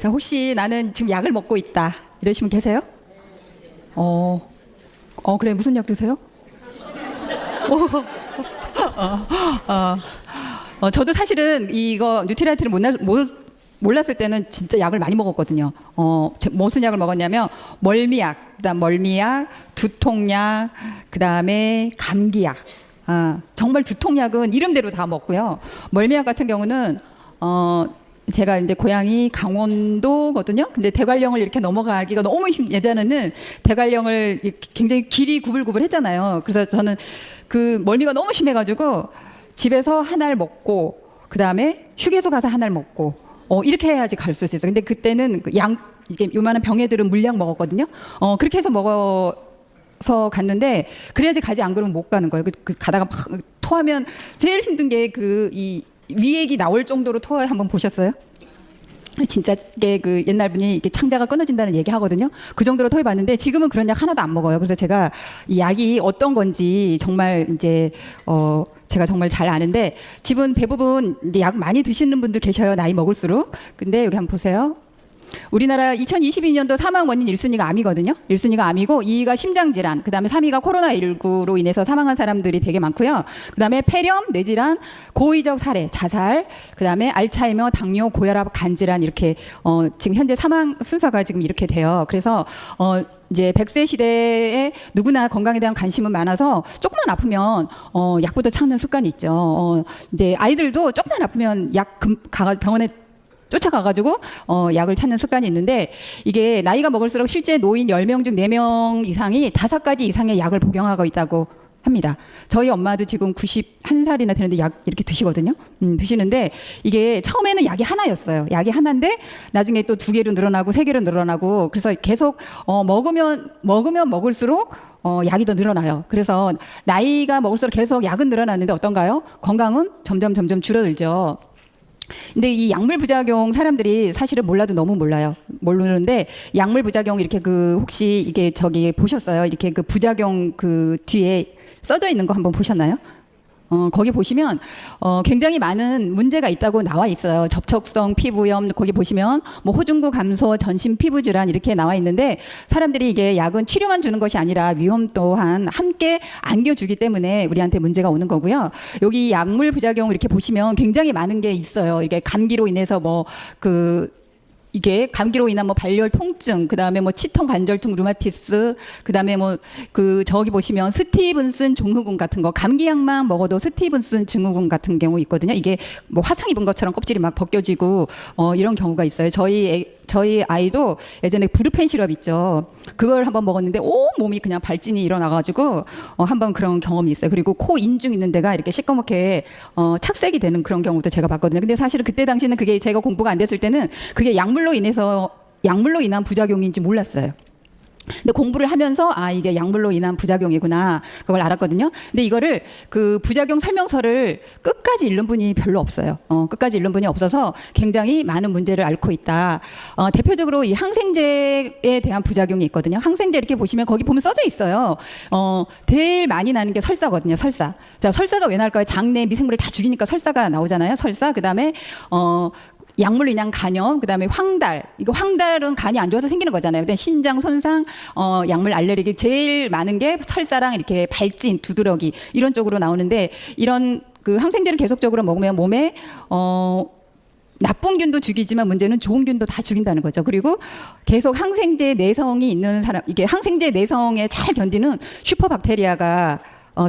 자, 혹시 나는 지금 약을 먹고 있다 이러시면 계세요? 그래. 무슨 약 드세요? 저도 사실은 이거 뉴트리아이트를 몰랐을 때는 진짜 약을 많이 먹었거든요. 무슨 약을 먹었냐면 멀미약, 그다음 멀미약, 두통약, 그다음에 감기약. 정말 두통약은 이름대로 다 먹고요. 멀미약 같은 경우는 제가 이제 고향이 강원도거든요. 근데 대관령을 이렇게 넘어가기가 너무 예전에는 대관령을 굉장히 길이 구불구불했잖아요. 그래서 저는 그 멀미가 너무 심해가지고 집에서 한 알 먹고 그 다음에 휴게소 가서 한 알 먹고 이렇게 해야지 갈 수 있어요. 근데 그때는 이게 요만한 병에들은 물약 먹었거든요. 그렇게 해서 먹어서 갔는데 그래야지 가지, 안 그러면 못 가는 거예요. 가다가 막 토하면 제일 힘든 게 이 위액이 나올 정도로 토해. 한번 보셨어요? 진짜 이게 그 옛날 분이 이렇게 창자가 끊어진다는 얘기 하거든요. 그 정도로 토해봤는데 지금은 그런 약 하나도 안 먹어요. 그래서 제가 이 약이 어떤 건지 정말 이제 제가 정말 잘 아는데, 집은 대부분 이제 약 많이 드시는 분들 계셔요. 나이 먹을수록. 근데 여기 한번 보세요. 우리나라 2022년도 사망 원인 1순위가 암이거든요. 1순위가 암이고 2위가 심장질환, 그 다음에 3위가 코로나19로 인해서 사망한 사람들이 되게 많고요. 그 다음에 폐렴, 뇌질환, 고의적 살해, 자살, 그 다음에 알츠하이머, 당뇨, 고혈압, 간질환, 이렇게 지금 현재 사망 순서가 지금 이렇게 돼요. 그래서 이제 100세 시대에 누구나 건강에 대한 관심은 많아서 조금만 아프면 약부터 찾는 습관이 있죠. 이제 아이들도 조금만 아프면 병원에 쫓아가가지고 약을 찾는 습관이 있는데, 이게 나이가 먹을수록 실제 노인 10명 중 4명 이상이 5가지 이상의 약을 복용하고 있다고 합니다. 저희 엄마도 지금 91살이나 되는데 약 이렇게 드시거든요. 드시는데 이게 처음에는 약이 하나였어요. 약이 하나인데 나중에 또 2개로 늘어나고 3개로 늘어나고, 그래서 계속 먹으면 먹을수록 약이 더 늘어나요. 그래서 나이가 먹을수록 계속 약은 늘어나는데 어떤가요? 건강은 점점 줄어들죠. 근데 이 약물 부작용 사람들이 사실은 몰라도 너무 모르는데, 약물 부작용 이렇게 혹시 이게 저기 보셨어요? 이렇게 그 부작용 그 뒤에 써져 있는 거 한번 보셨나요? 거기 보시면 굉장히 많은 문제가 있다고 나와 있어요. 접촉성 피부염, 거기 보시면 뭐 호중구 감소, 전신 피부 질환 이렇게 나와 있는데, 사람들이 이게 약은 치료만 주는 것이 아니라 위험 또한 함께 안겨주기 때문에 우리한테 문제가 오는 거고요. 여기 약물 부작용 이렇게 보시면 굉장히 많은 게 있어요. 이게 감기로 인해서 이게 감기로 인한 발열 통증, 그 다음에 치통 관절통 루마티스, 그 다음에 저기 보시면 스티븐슨 증후군 같은 거, 감기약만 먹어도 스티븐슨 증후군 같은 경우 있거든요. 이게 화상 입은 것처럼 껍질이 막 벗겨지고 이런 경우가 있어요. 저희 아이도 예전에 브루펜 시럽 있죠. 그걸 한번 먹었는데 온 몸이 그냥 발진이 일어나가지고 한번 그런 경험이 있어요. 그리고 코 인중 있는 데가 이렇게 시꺼멓게 착색이 되는 그런 경우도 제가 봤거든요. 근데 사실은 그때 당시는 그게 제가 공부가 안 됐을 때는 그게 약물로 인한 부작용인지 몰랐어요. 근데 공부를 하면서 이게 약물로 인한 부작용이구나, 그걸 알았거든요. 근데 이거를 그 부작용 설명서를 끝까지 읽는 분이 별로 없어요. 끝까지 읽는 분이 없어서 굉장히 많은 문제를 앓고 있다. 대표적으로 이 항생제에 대한 부작용이 있거든요. 항생제 이렇게 보시면 거기 보면 써져 있어요. 제일 많이 나는 게 설사거든요. 설사. 자, 설사가 왜 날까요? 장내 미생물을 다 죽이니까 설사가 나오잖아요. 설사. 그다음에 약물로 인한 간염, 그다음에 황달. 이거 황달은 간이 안 좋아서 생기는 거잖아요. 근데 신장 손상, 약물 알레르기, 제일 많은 게 설사랑 이렇게 발진, 두드러기 이런 쪽으로 나오는데, 이런 그 항생제를 계속적으로 먹으면 몸에 나쁜 균도 죽이지만 문제는 좋은 균도 다 죽인다는 거죠. 그리고 계속 항생제 내성이 있는 사람, 이게 항생제 내성에 잘 견디는 슈퍼박테리아가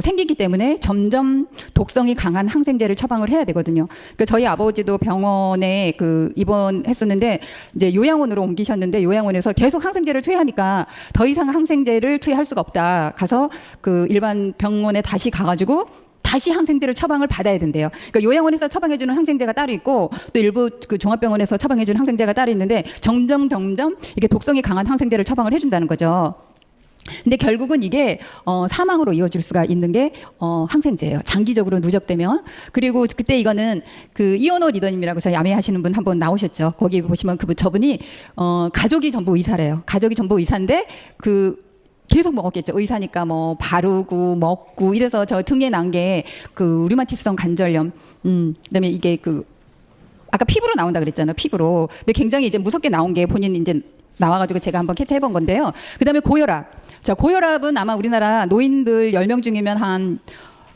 생기기 때문에 점점 독성이 강한 항생제를 처방을 해야 되거든요. 그러니까 저희 아버지도 병원에 입원했었는데 이제 요양원으로 옮기셨는데, 요양원에서 계속 항생제를 투여하니까 더 이상 항생제를 투여할 수가 없다. 가서 일반 병원에 다시 가가지고 다시 항생제를 처방을 받아야 된대요. 그러니까 요양원에서 처방해주는 항생제가 따로 있고 또 일부 종합병원에서 처방해주는 항생제가 따로 있는데, 점점 이게 독성이 강한 항생제를 처방을 해준다는 거죠. 근데 결국은 이게 사망으로 이어질 수가 있는 게 항생제예요. 장기적으로 누적되면. 그리고 그때 이거는 이오노 리더님이라고 저희 야매하시는 분 한번 나오셨죠. 거기 보시면 저분이 가족이 전부 의사래요. 가족이 전부 의사인데 계속 먹었겠죠. 의사니까 바르고 먹고 이래서 저 등에 난 게 루마티스성 관절염, 그다음에 이게 아까 피부로 나온다 그랬잖아요. 피부로. 근데 굉장히 이제 무섭게 나온 게 본인 이제 나와가지고 제가 한번 캡처해본 건데요. 그다음에 고혈압. 자, 고혈압은 아마 우리나라 노인들 10명 중이면 한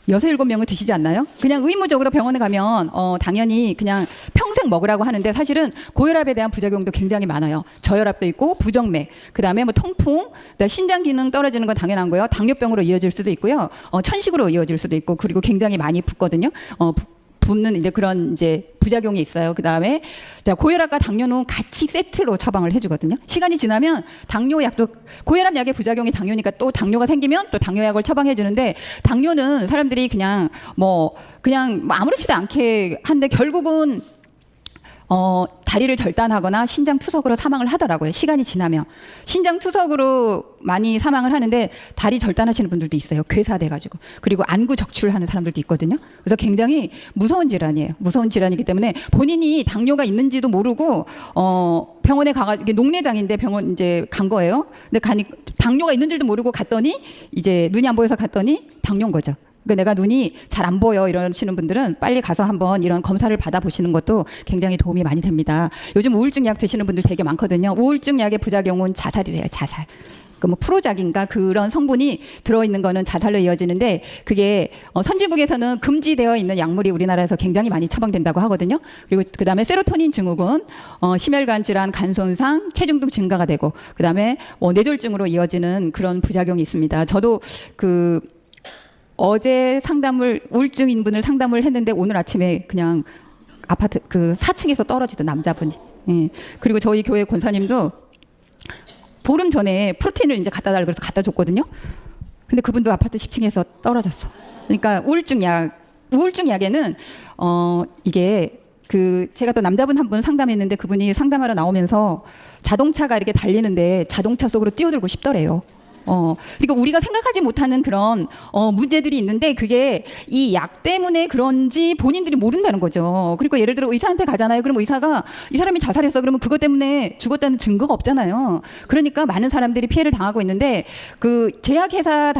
6, 7명을 드시지 않나요? 그냥 의무적으로 병원에 가면 당연히 그냥 평생 먹으라고 하는데 사실은 고혈압에 대한 부작용도 굉장히 많아요. 저혈압도 있고 부정맥, 그다음에 뭐 통풍, 신장 기능 떨어지는 건 당연한 거예요. 당뇨병으로 이어질 수도 있고요. 천식으로 이어질 수도 있고 그리고 굉장히 많이 붓거든요. 붓는 이제 그런 이제 부작용이 있어요. 그다음에 자, 고혈압과 당뇨는 같이 세트로 처방을 해주거든요. 시간이 지나면 당뇨약도 고혈압 약의 부작용이 당뇨니까 또 당뇨가 생기면 또 당뇨약을 처방해 주는데 당뇨는 사람들이 그냥 아무렇지도 않게 한데 결국은 다리를 절단하거나 신장 투석으로 사망을 하더라고요. 시간이 지나면 신장 투석으로 많이 사망을 하는데 다리 절단하시는 분들도 있어요. 괴사돼가지고. 그리고 안구 적출하는 사람들도 있거든요. 그래서 굉장히 무서운 질환이에요. 무서운 질환이기 때문에 본인이 당뇨가 있는지도 모르고 병원에 가가지고 녹내장인데 병원 이제 간 거예요. 근데 당뇨가 있는 줄도 모르고 갔더니 이제 눈이 안 보여서 갔더니 당뇨인 거죠. 그러니까 내가 눈이 잘 안 보여 이러시는 분들은 빨리 가서 한번 이런 검사를 받아보시는 것도 굉장히 도움이 많이 됩니다. 요즘 우울증 약 드시는 분들 되게 많거든요. 우울증 약의 부작용은 자살이래요. 자살. 그 뭐 프로작인가 그런 성분이 들어있는 거는 자살로 이어지는데 그게 선진국에서는 금지되어 있는 약물이 우리나라에서 굉장히 많이 처방된다고 하거든요. 그리고 그다음에 세로토닌 증후군, 심혈관 질환, 간 손상, 체중 등 증가가 되고 그다음에 뇌졸중으로 이어지는 그런 부작용이 있습니다. 저도 어제 우울증 인분을 상담을 했는데 오늘 아침에 그냥 아파트 그 4층에서 떨어지던 남자분이. 예. 그리고 저희 교회 권사님도 보름 전에 프로틴을 이제 갖다 달라고 그래서 갖다 줬거든요. 근데 그분도 아파트 10층에서 떨어졌어. 그러니까 우울증 약에는 이게 제가 또 남자분 한 분 상담했는데 그분이 상담하러 나오면서 자동차가 이렇게 달리는데 자동차 속으로 뛰어들고 싶더래요. 그러니까 우리가 생각하지 못하는 그런 문제들이 있는데 그게 이 약 때문에 그런지 본인들이 모른다는 거죠. 그리고 예를 들어 의사한테 가잖아요. 그럼 의사가 이 사람이 자살했어. 그러면 그것 때문에 죽었다는 증거가 없잖아요. 그러니까 많은 사람들이 피해를 당하고 있는데 그 제약회사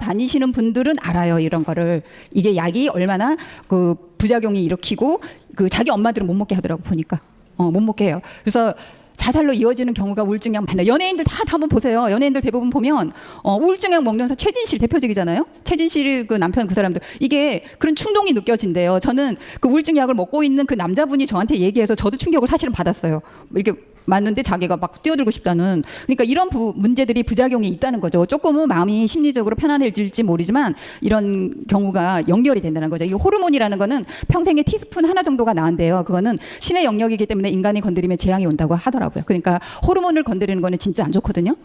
다니시는 분들은 알아요. 이런 거를. 이게 약이 얼마나 그 부작용이 일으키고 그 자기 엄마들은 못 먹게 하더라고 보니까. 못 먹게 해요. 그래서 자살로 이어지는 경우가 우울증약 많아요. 연예인들 다 한번 보세요. 연예인들 대부분 보면 우울증약 먹는 사람 최진실 대표적이잖아요. 최진실 그 남편 그 사람들 이게 그런 충동이 느껴진대요. 저는 그 우울증약을 먹고 있는 그 남자분이 저한테 얘기해서 저도 충격을 사실은 받았어요. 이렇게 맞는데 자기가 막 뛰어들고 싶다는. 그러니까 이런 문제들이 부작용이 있다는 거죠. 조금은 마음이 심리적으로 편안해질지 모르지만 이런 경우가 연결이 된다는 거죠. 이 호르몬이라는 거는 평생에 티스푼 하나 정도가 나은데요. 그거는 신의 영역이기 때문에 인간이 건드리면 재앙이 온다고 하더라고요. 그러니까 호르몬을 건드리는 거는 진짜 안 좋거든요.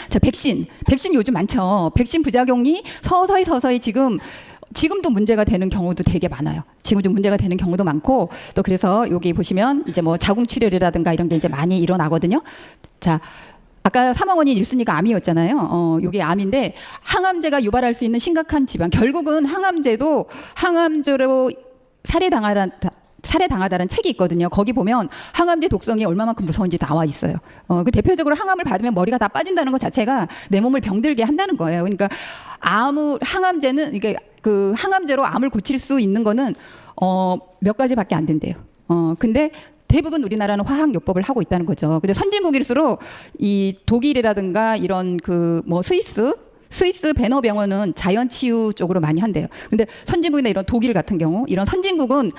자, 백신 요즘 많죠. 백신 부작용이 서서히 지금도 문제가 되는 경우도 되게 많아요. 지금 좀 문제가 되는 경우도 많고 또 그래서 여기 보시면 이제 뭐 자궁출혈이라든가 이런 게 이제 많이 일어나거든요. 자, 아까 사망 원인 1순위가 암이었잖아요. 이게 암인데 항암제가 유발할 수 있는 심각한 질환. 결국은 항암제로 살해당하다는 책이 있거든요. 거기 보면 항암제 독성이 얼마만큼 무서운지 나와 있어요. 그 대표적으로 항암을 받으면 머리가 다 빠진다는 것 자체가 내 몸을 병들게 한다는 거예요. 그러니까 항암제는 이게 그 항암제로 암을 고칠 수 있는 거는 몇 가지밖에 안 된대요. 근데 대부분 우리나라는 화학요법을 하고 있다는 거죠. 근데 선진국일수록 이 독일이라든가 이런 그 뭐 스위스 배너 병원은 자연치유 쪽으로 많이 한대요. 근데 선진국이나 이런 독일 같은 경우 이런 선진국은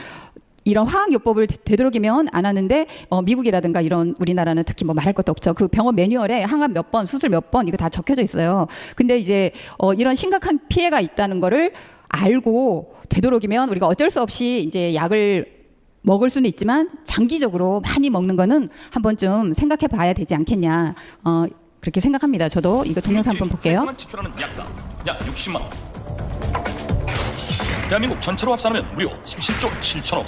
이런 화학요법을 되도록이면 안 하는데 미국이라든가 이런 우리나라는 특히 뭐 말할 것도 없죠. 그 병원 매뉴얼에 항암 몇 번, 수술 몇 번 이거 다 적혀져 있어요. 근데 이제 이런 심각한 피해가 있다는 거를 알고 되도록이면 우리가 어쩔 수 없이 이제 약을 먹을 수는 있지만 장기적으로 많이 먹는 거는 한 번쯤 생각해 봐야 되지 않겠냐. 그렇게 생각합니다. 저도 이거 동영상 한번 볼게요. 지출하는 약가 약 60만 원. 대한민국 전체로 합산하면 무려 17조 7천억 원.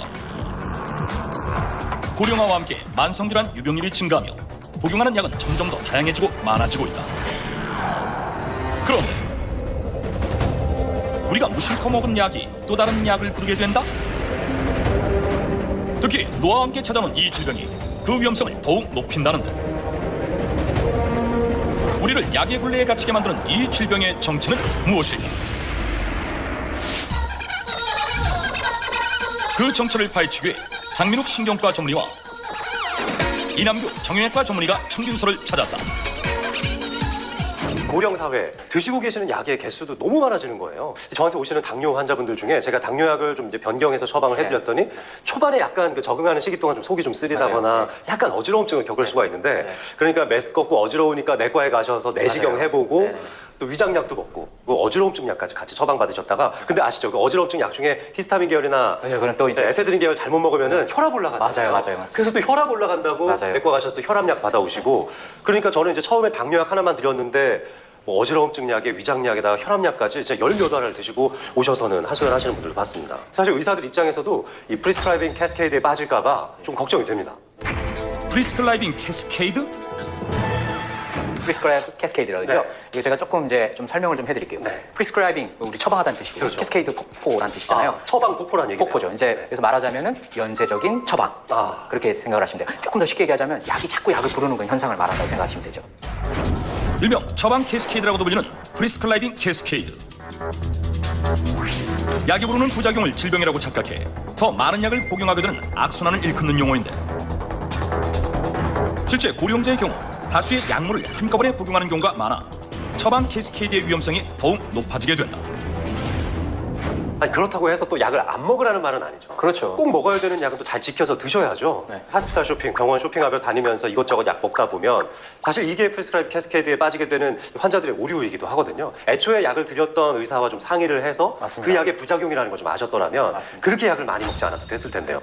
고령화와 함께 만성질환 유병률이 증가하며 복용하는 약은 점점 더 다양해지고 많아지고 있다. 그런데 우리가 무심코 먹은 약이 또 다른 약을 부르게 된다? 특히 노화와 함께 찾아오는 이 질병이 그 위험성을 더욱 높인다는데 우리를 약의 굴레에 갇히게 만드는 이 질병의 정체는 무엇일까? 그 정체를 파헤치기 위해 장민욱 신경과 전문의와 이남규 정형외과 전문의가 청균서를 찾았다. 고령 사회 드시고 계시는 약의 개수도 너무 많아지는 거예요. 저한테 오시는 당뇨 환자분들 중에 제가 당뇨약을 좀 이제 변경해서 처방을 해드렸더니 초반에 약간 그 적응하는 시기 동안 좀 속이 좀 쓰리다거나 약간 어지러움증을 겪을 수가 있는데 그러니까 메스껍고 어지러우니까 내과에 가셔서 내시경 해보고 또 위장약도 먹고 그 어지러움증 약까지 같이 처방받으셨다가 근데 아시죠? 그 어지러움증 약 중에 히스타민 계열이나 그럼 또 이제 에페드린 계열 잘못 먹으면은 혈압 올라가잖아요. 맞아요. 그래서 또 혈압 올라간다고 내과 가셔서 또 혈압약 받아오시고 그러니까 저는 이제 처음에 당뇨약 하나만 드렸는데 뭐 어지러움증 약에 위장약에다가 혈압약까지 진짜 18알을 드시고 오셔서는 하소연하시는 분들도 봤습니다. 사실 의사들 입장에서도 이 프리스크라이빙 캐스케이드에 빠질까봐 좀 걱정이 됩니다. 프리스클라이빙 캐스케이드? 프리스크라이브 캐스케이드라고 그러죠. 이거 제가 조금 이제 좀 설명을 좀 해드릴게요. 프리스크라이빙 우리 처방하다는 뜻이고요. 그렇죠. 캐스케이드 폭포란 뜻이잖아요. 처방 폭포란 얘기네요. 폭포죠. 이제 그래서 말하자면은 연쇄적인 처방 그렇게 생각을 하시면 돼요. 조금 더 쉽게 얘기하자면 약이 자꾸 약을 부르는 그런 현상을 말한다고 생각하시면 되죠. 일명 처방 캐스케이드라고도 불리는 프리스클라이빙 캐스케이드. 약이 부르는 부작용을 질병이라고 착각해 더 많은 약을 복용하게 되는 악순환을 일컫는 용어인데 실제 고령자의 경우 다수의 약물을 한꺼번에 복용하는 경우가 많아 처방 캐스케이드의 위험성이 더욱 높아지게 된다. 아니 그렇다고 해서 또 약을 안 먹으라는 말은 아니죠. 그렇죠. 꼭 먹어야 되는 약은 또 잘 지켜서 드셔야죠. 하스피탈 쇼핑, 병원 쇼핑하며 다니면서 이것저것 약 먹다 보면 사실 이게 프리스크라이브 캐스케이드에 빠지게 되는 환자들의 오류이기도 하거든요. 애초에 약을 드렸던 의사와 좀 상의를 해서 맞습니다. 그 약의 부작용이라는 걸 좀 아셨더라면 맞습니다. 그렇게 약을 많이 먹지 않아도 됐을 텐데요.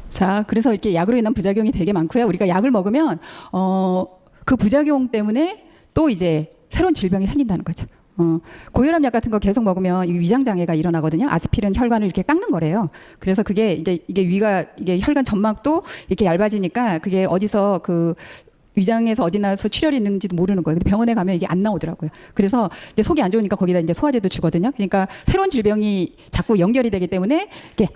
자, 그래서 이렇게 약으로 인한 부작용이 되게 많고요. 우리가 약을 먹으면 그 부작용 때문에 또 이제 새로운 질병이 생긴다는 거죠. 고혈압 약 같은 거 계속 먹으면 이 위장 장애가 일어나거든요. 아스피린 혈관을 이렇게 깎는 거래요. 그래서 그게 이제 이게 혈관 점막도 이렇게 얇아지니까 그게 어디서 그 위장에서 어디 나서 출혈이 있는지도 모르는 거예요. 근데 병원에 가면 이게 안 나오더라고요. 그래서 이제 속이 안 좋으니까 거기다 이제 소화제도 주거든요. 그러니까 새로운 질병이 자꾸 연결이 되기 때문에 이렇게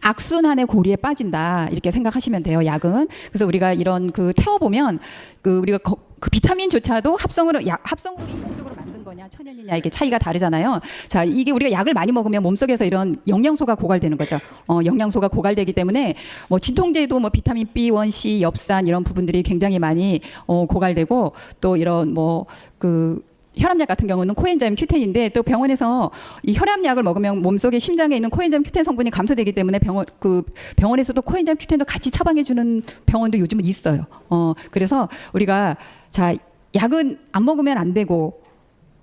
악순환의 고리에 빠진다 이렇게 생각하시면 돼요. 약은. 그래서 우리가 이런 그 태워보면 그 우리가 그 비타민조차도 합성으로 인공적으로 만든 거냐 천연이냐 이게 차이가 다르잖아요. 자, 이게 우리가 약을 많이 먹으면 몸속에서 이런 영양소가 고갈되는 거죠. 영양소가 고갈되기 때문에 뭐 진통제도 뭐 비타민 B1, C, 엽산 이런 부분들이 굉장히 많이 고갈되고 또 이런 그 혈압약 같은 경우는 코엔자임 Q10인데 또 병원에서 이 혈압약을 먹으면 몸속에 심장에 있는 코엔자임 Q10 성분이 감소되기 때문에 병원에서도 코엔자임 Q10도 같이 처방해 주는 병원도 요즘은 있어요. 그래서 우리가 자, 약은 안 먹으면 안 되고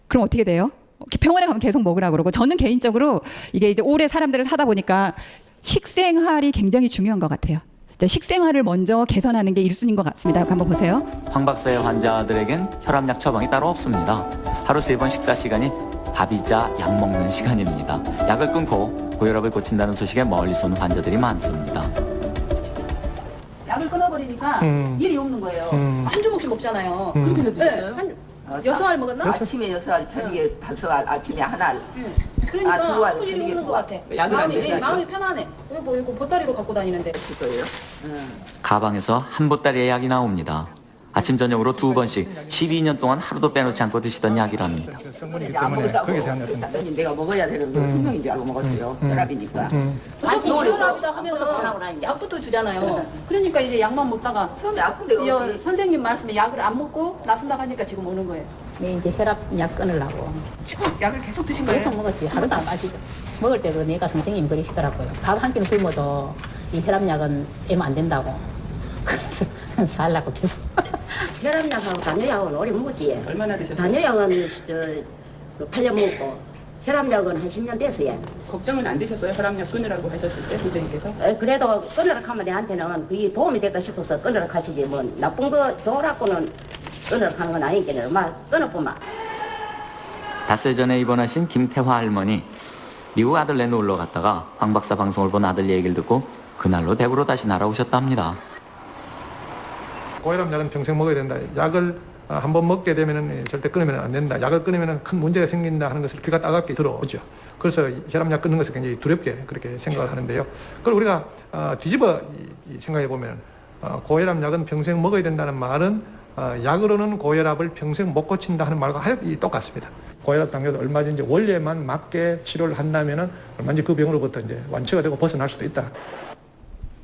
그럼 어떻게 돼요? 병원에 가면 계속 먹으라 그러고 저는 개인적으로 이게 이제 오래 사람들을 사다 보니까 식생활이 굉장히 중요한 것 같아요. 식생활을 먼저 개선하는 게 1순위인 것 같습니다. 한번 보세요. 황 박사의 환자들에겐 혈압약 처방이 따로 없습니다. 하루 3번 식사 시간이 밥이자 약 먹는 시간입니다. 약을 끊고 고혈압을 고친다는 소식에 멀리 쏘는 환자들이 많습니다. 약을 끊어버리니까 일이 없는 거예요. 한 주먹씩 먹잖아요. 그렇게 늦었어요? 6알 먹었나? 아침에 6알, 저녁에 5알, 아침에 1알. 그러니까 두 알, 아무 일이 저녁에 없는 두 것 알. 같아. 약을 안 드셔야죠. 마음이 편하네. 이거 보따리로 갖고 다니는데. 그거예요? 가방에서 한 보따리의 약이 나옵니다. 아침 저녁으로 2번씩 12년 동안 하루도 빼놓지 않고 드시던 약이랍니다. 성분이기 때문에 거기에 대한 어떤 당연히 내가 먹어야 되는 거 생명인 줄 알고 먹었어요. 혈압이니까. 무조건 혈압이다 하면은 약부터 주잖아요. 그러니까 이제 약만 먹다가 처음에 아픈 데가 없지. 선생님 말씀에 약을 안 먹고 나선다고 하니까 지금 오는 거예요. 네, 이제 혈압 약 끊으려고 약을 계속 드신 거예요? 계속 먹었지. 하루도 안 빠지고. 먹을 때 그 내가 선생님이 그러시더라고요. 밥 한 끼는 굶어도 이 혈압약은 애면 안 된다고. 그래서 살라고 계속. 혈압약하고 당뇨약은 오래 먹었지. 얼마나 드셨어요? 당뇨약은 8년 먹고 혈압약은 한 10년 됐어요. 걱정은 안 되셨어요? 혈압약 끊으라고 하셨을 때 선생님께서? 그래도 끊으라 하면 내한테는 그게 도움이 될까 싶어서 끊으라 하시지 뭐 나쁜 거 좋으라고는 끊으라 하는 건 아니겠네. 막 끊어보면. 닷새 전에 입원하신 김태화 할머니. 미국 아들네 놀러 갔다가 황 박사 방송을 본 아들 얘기를 듣고 그날로 대구로 다시 날아오셨답니다. 고혈압 약은 평생 먹어야 된다. 약을 한번 먹게 되면 절대 끊으면 안 된다. 약을 끊으면 큰 문제가 생긴다 하는 것을 귀가 따갑게 들어오죠. 그래서 혈압약 끊는 것을 굉장히 두렵게 그렇게 생각을 하는데요. 그걸 우리가 뒤집어 생각해 보면 고혈압 약은 평생 먹어야 된다는 말은 약으로는 고혈압을 평생 못 고친다 하는 말과 똑같습니다. 고혈압 당뇨도 얼마든지 원리에만 맞게 치료를 한다면은 얼마든지 그 병으로부터 이제 완치가 되고 벗어날 수도 있다.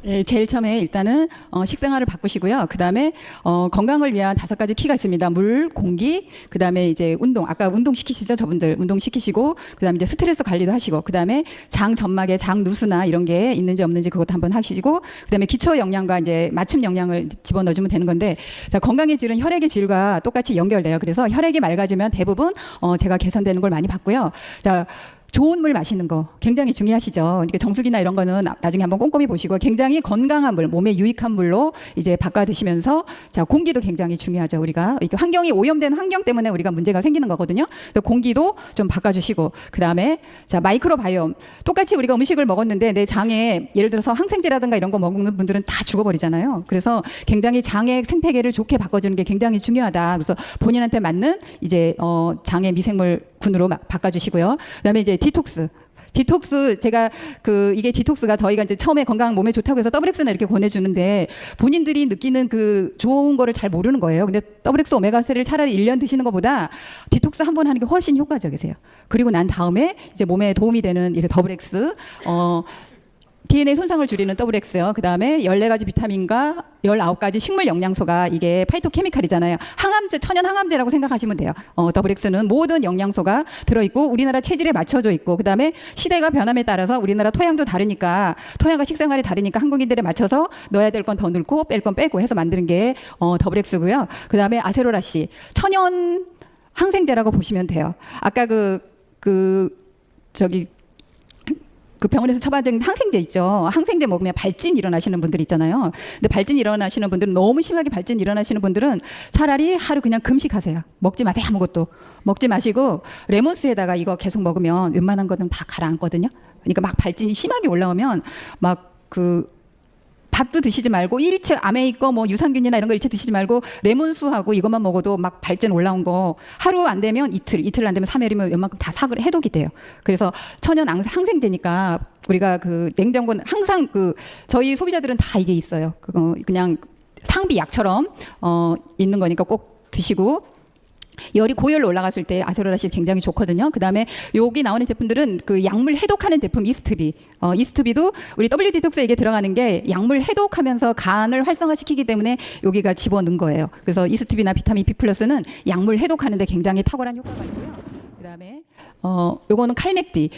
예, 제일 처음에 일단은 식생활을 바꾸시고요. 그 다음에 건강을 위한 5가지 키가 있습니다. 물, 공기, 그 다음에 이제 운동. 아까 운동 시키시죠, 저분들. 운동 시키시고, 그 다음에 이제 스트레스 관리도 하시고, 그 다음에 장 점막에 장 누수나 이런 게 있는지 없는지 그것도 한번 하시고, 그 다음에 기초 영양과 이제 맞춤 영양을 집어넣어주면 되는 건데, 자, 건강의 질은 혈액의 질과 똑같이 연결돼요. 그래서 혈액이 맑아지면 대부분 제가 개선되는 걸 많이 봤고요. 자, 좋은 물 마시는 거 굉장히 중요하시죠. 그러니까 정수기나 이런 거는 나중에 한번 꼼꼼히 보시고 굉장히 건강한 물, 몸에 유익한 물로 이제 바꿔 드시면서 자, 공기도 굉장히 중요하죠. 우리가 이렇게 환경이 오염된 환경 때문에 우리가 문제가 생기는 거거든요. 그래서 공기도 좀 바꿔 주시고 그다음에 자, 마이크로바이옴. 똑같이 우리가 음식을 먹었는데 내 장에 예를 들어서 항생제라든가 이런 거 먹는 분들은 다 죽어버리잖아요. 그래서 굉장히 장의 생태계를 좋게 바꿔 주는 게 굉장히 중요하다. 그래서 본인한테 맞는 이제 장의 미생물 군으로 바꿔 주시고요. 그다음에 이제 디톡스 제가 이게 디톡스가 저희가 이제 처음에 건강 몸에 좋다고 해서 WX나 이렇게 권해주는데 본인들이 느끼는 그 좋은 거를 잘 모르는 거예요. 근데 WX 오메가3를 차라리 1년 드시는 것보다 디톡스 한 번 하는 게 훨씬 효과적이세요. 그리고 난 다음에 이제 몸에 도움이 되는 이런 WX DNA 손상을 줄이는 WX요. 그 다음에 14가지 비타민과 19가지 식물 영양소가 이게 파이토케미칼이잖아요. 항암제, 천연 항암제라고 생각하시면 돼요. WX는 모든 영양소가 들어있고 우리나라 체질에 맞춰져 있고 그 다음에 시대가 변함에 따라서 우리나라 토양도 다르니까 토양과 식생활이 다르니까 한국인들에 맞춰서 넣어야 될 건 더 넣고 뺄 건 빼고 해서 만드는 게 WX고요. 그 다음에 아세로라씨 천연 항생제라고 보시면 돼요. 아까 그 병원에서 처방된 항생제 있죠. 항생제 먹으면 발진 일어나시는 분들 있잖아요. 근데 발진 일어나시는 분들은 너무 심하게 발진 일어나시는 분들은 차라리 하루 그냥 금식하세요. 먹지 마세요. 아무것도. 먹지 마시고 레몬수에다가 이거 계속 먹으면 웬만한 거는 다 가라앉거든요. 그러니까 막 발진이 심하게 올라오면 막 밥도 드시지 말고 일체 암에 있고 뭐 유산균이나 이런 거 일체 드시지 말고 레몬수하고 이것만 먹어도 막 발진 올라온 거 하루 안 되면 이틀 안 되면 3일이면 웬만큼 다 해독이 돼요. 그래서 천연 항생제니까 우리가 냉장고 항상 저희 소비자들은 다 이게 있어요. 그거 그냥 상비 약처럼 있는 거니까 꼭 드시고. 열이 고열로 올라갔을 때 아세로라시 굉장히 좋거든요. 그 다음에 여기 나오는 제품들은 그 약물 해독하는 제품 이스트비. 이스트비도 우리 WD톡스에 이게 들어가는 게 약물 해독하면서 간을 활성화시키기 때문에 여기가 집어넣은 거예요. 그래서 이스트비나 비타민 B 플러스는 약물 해독하는데 굉장히 탁월한 효과가 있고요. 그 다음에 요거는 칼맥디.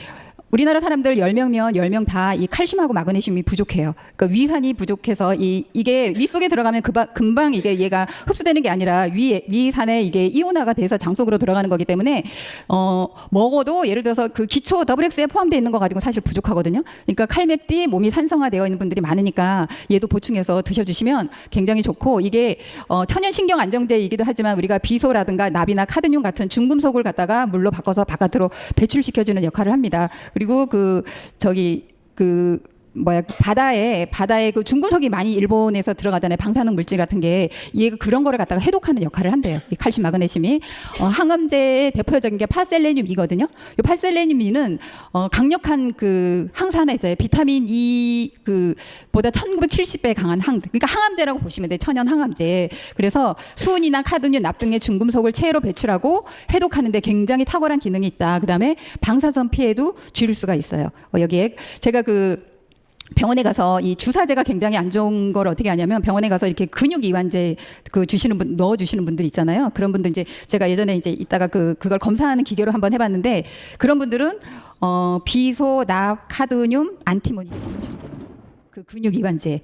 우리나라 사람들 10명면 10명 다 이 칼슘하고 마그네슘이 부족해요. 그러니까 위산이 부족해서 이게 위 속에 들어가면 금방 이게 얘가 흡수되는 게 아니라 위산에 이게 이온화가 돼서 장 속으로 들어가는 거기 때문에 먹어도 예를 들어서 그 기초 WX에 포함되어 있는 거 가지고 사실 부족하거든요. 그러니까 칼맥디 몸이 산성화되어 있는 분들이 많으니까 얘도 보충해서 드셔주시면 굉장히 좋고 이게 천연 신경 안정제이기도 하지만 우리가 비소라든가 납이나 카드뮴 같은 중금속을 갖다가 물로 바꿔서 바깥으로 배출시켜주는 역할을 합니다. 그리고 바다에 그 중금속이 많이 일본에서 들어가잖아요. 방사능 물질 같은 게 얘가 그런 거를 갖다가 해독하는 역할을 한대요. 이 칼슘 마그네슘이 항암제의 대표적인 게 파셀레늄이거든요. 이 파셀레늄이는 강력한 그 항산화제 비타민 E 보다 1970배 강한 그러니까 항암제라고 보시면 돼요. 천연 항암제. 그래서 수은이나 카드뮴, 납 등의 중금속을 체로 배출하고 해독하는데 굉장히 탁월한 기능이 있다. 그다음에 방사선 피해도 줄일 수가 있어요. 여기에 제가 병원에 가서 이 주사제가 굉장히 안 좋은 걸 어떻게 하냐면 병원에 가서 이렇게 근육 이완제 넣어주시는 분들 있잖아요. 그런 분들 이제 제가 예전에 이제 이따가 그걸 검사하는 기계로 한번 해봤는데 그런 분들은 비소, 납, 카드뮴, 안티모니를 검출해요. 그 근육 이완제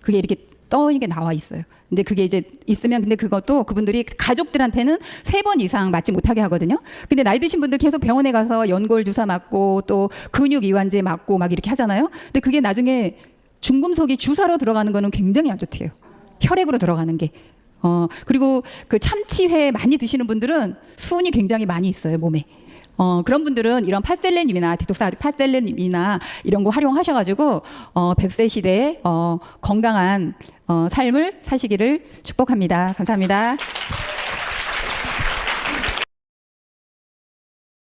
그게 이렇게 떠있게 나와 있어요. 근데 그게 이제 있으면 근데 그것도 그분들이 가족들한테는 3번 이상 맞지 못하게 하거든요. 근데 나이 드신 분들 계속 병원에 가서 연골 주사 맞고 또 근육 이완제 맞고 막 이렇게 하잖아요. 근데 그게 나중에 중금속이 주사로 들어가는 거는 굉장히 안 좋대요. 혈액으로 들어가는 게. 그리고 그 참치회 많이 드시는 분들은 수은이 굉장히 많이 있어요, 몸에. 그런 분들은 이런 파셀레늄이나 디톡스 파셀레늄이나 이런 거 활용하셔가지고 100세 시대에 건강한 삶을 사시기를 축복합니다. 감사합니다.